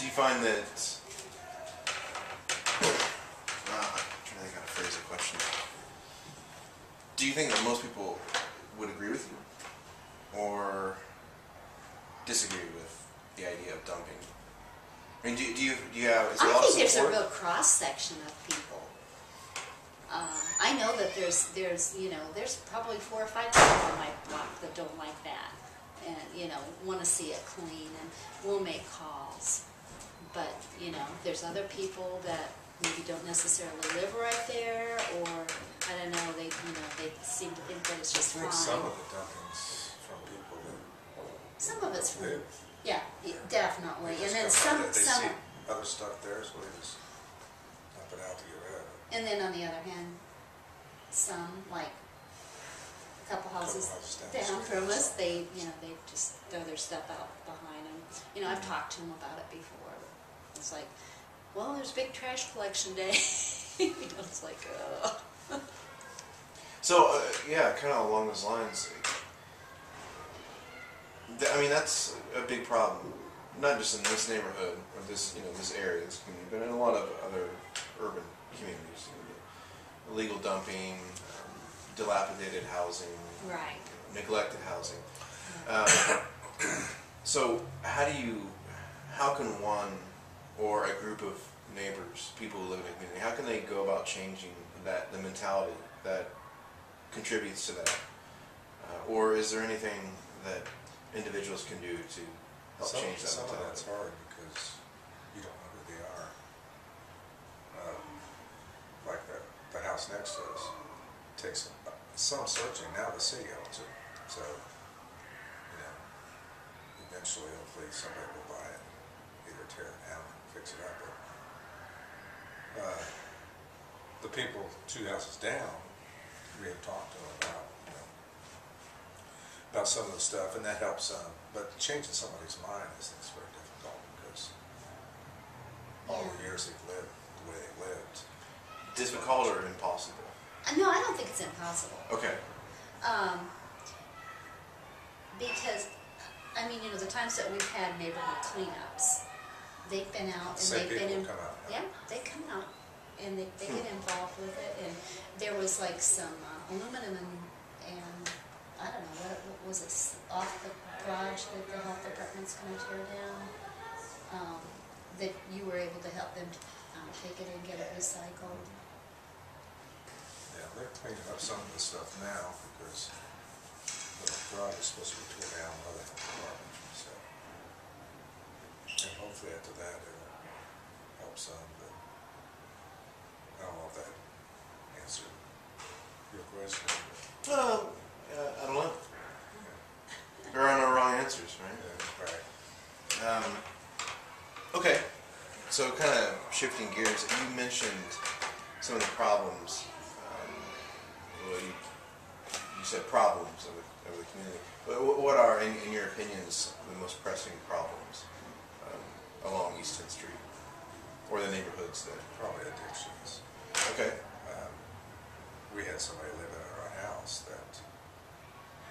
Do you find that? I'm trying to think how to phrase the question. Do you think that most people would agree with you, or disagree with the idea of dumping? I mean, do you have? Is there a lot of I think there's a support? real cross section of people. I know that there's probably 4 or 5 people on my block that don't like that, and want to see it clean, and will make calls. But there's other people that maybe don't necessarily live right there, or I don't know. They seem to think that it's just I think fine. some of the dumping's from people that Some of it's from live. yeah, definitely, They and just then come out, some. They see other stuff there, so they just dump it out to get rid of it. And then on the other hand, some, like a couple houses down from us, they just throw their stuff out behind them. I've talked to them about it before. It's like, well, there's big trash collection day. It's like, So yeah, kind of along those lines. I mean, that's a big problem, not just in this neighborhood or this area, this community, but in a lot of other urban communities. Illegal dumping, dilapidated housing, right. neglected housing. So how can one or a group of neighbors, people who live in a community, how can they go about changing the mentality that contributes to that? Or is there anything that individuals can do to help change that Some of mentality? that's hard because you don't know who they are. Like the house next to us takes some searching. Now the city owns it, so eventually, hopefully, somebody will buy it, either tear it down and fix it up. But the people 2 houses down, we have talked to them about some of the stuff, and that helps some. But changing somebody's mind is very difficult because all the years they've lived the way they lived. Difficult or impossible? No, I don't think it's impossible. Okay. Because, the times that we've had neighborhood cleanups, they've been out and Same they've been people in. come out. Yeah, they come out and they get involved with it. And there was like some aluminum and I don't know, what was it, off the garage that the health department's going to tear down, that you were able to help them take it and get it recycled. Yeah, they're cleaning up some of the stuff now because the garage is supposed to be torn down by the health department. So, and hopefully after that it'll help some, but I don't know if that answered your question. I don't know. There are no wrong answers, right? Yeah, right. Okay, so kind of shifting gears, you mentioned some of the problems. Well, you said problems of the community. But what are, in your opinions, the most pressing problems along East 10th Street or the neighborhoods that? Probably addictions. Okay. We had somebody live in our house that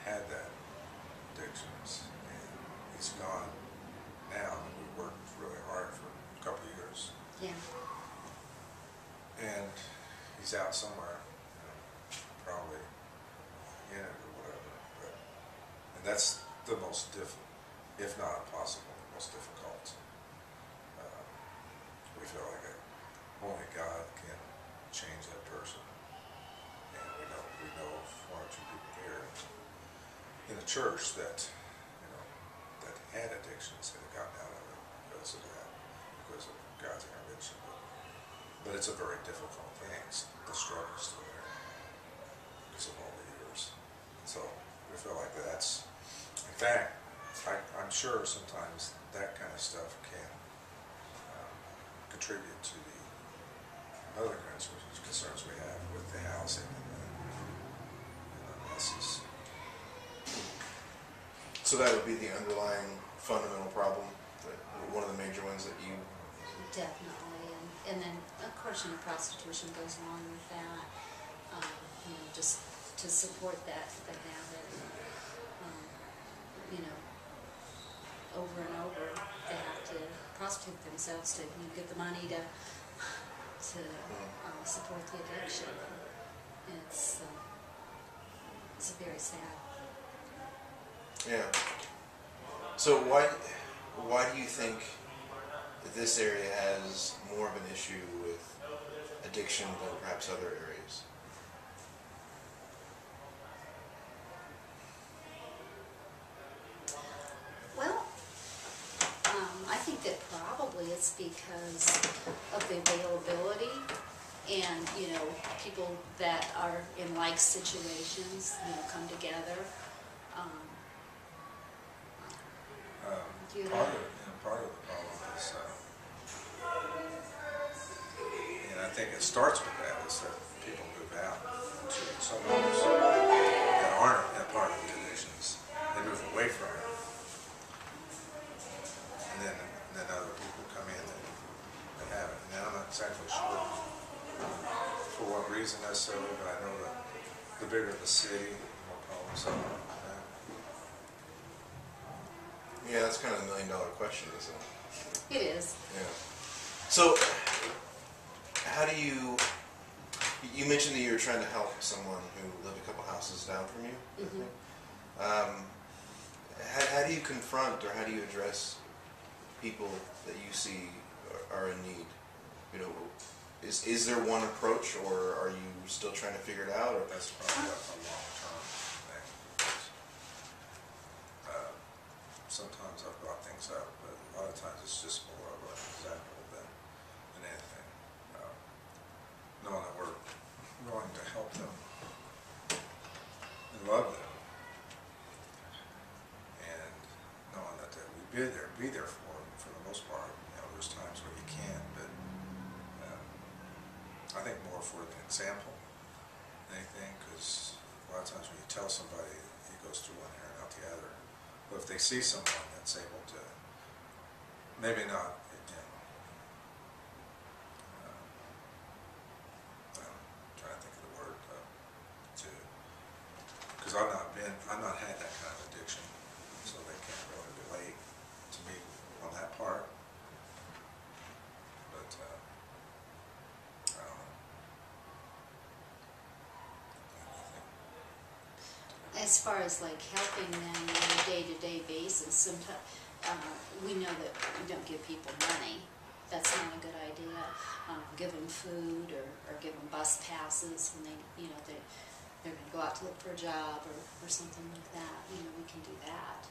had that addictions, and he's gone now. We worked really hard for a couple of years, Yeah. and he's out somewhere, probably in it or whatever. And that's the most difficult, if not impossible, most difficult. We feel like only God can change that person. And we know of 1 or 2 people here in the church that that had addictions and have gotten out of it because of that, because of God's intervention. But it's a very difficult thing. The struggle's still there because of all the years. So we feel like that's, in fact, I'm sure sometimes that kind of stuff can contribute to the other concerns we have with the housing and the messes. So that would be the underlying fundamental problem, one of the major ones that you... Definitely, and then of course prostitution goes along with that. Just to support that the habit. Over and over, they have to prostitute themselves to get the money to support the addiction. It's very sad. Yeah. So why do you think that this area has more of an issue with addiction than perhaps other areas? Well, I think that probably it's because of the availability and, people that are in like situations, come together. Do you Part know? part of the problem is, and I think it starts with that, is that people move out to suburbs that aren't a part of the addictions. They move away from it. And then other people come in and they have it. And I'm not exactly sure for what reason necessarily, but I know that the bigger the city, the more problems there are with that. Yeah, that's kind of $1 million question, isn't it? It is. Yeah. So, how do you mentioned that you were trying to help someone who lived a couple houses down from you? I Mhm. think. How do you confront or how do you address people that you see are in need? Is there one approach, or are you still trying to figure it out? Or That's probably a long-term thing. Sometimes I've brought things up, but a lot of times it's just more of an example than anything. Knowing that we're willing to help them and love them, and knowing that we be there for them for the most part. There's times where you can't, but I think more for an example than anything, because a lot of times when you tell somebody, it goes through one ear and out the other. But if they see someone that's able to, maybe not, I'm trying to think of the word, because I've not had that kind of addiction, so they can't really relate to me on that part. But, I don't know. As far as like helping them on a day-to-day basis, sometimes we know that we don't give people money. That's not a good idea. Give them food or give them bus passes when they're going to go out to look for a job or something like that. We can do that.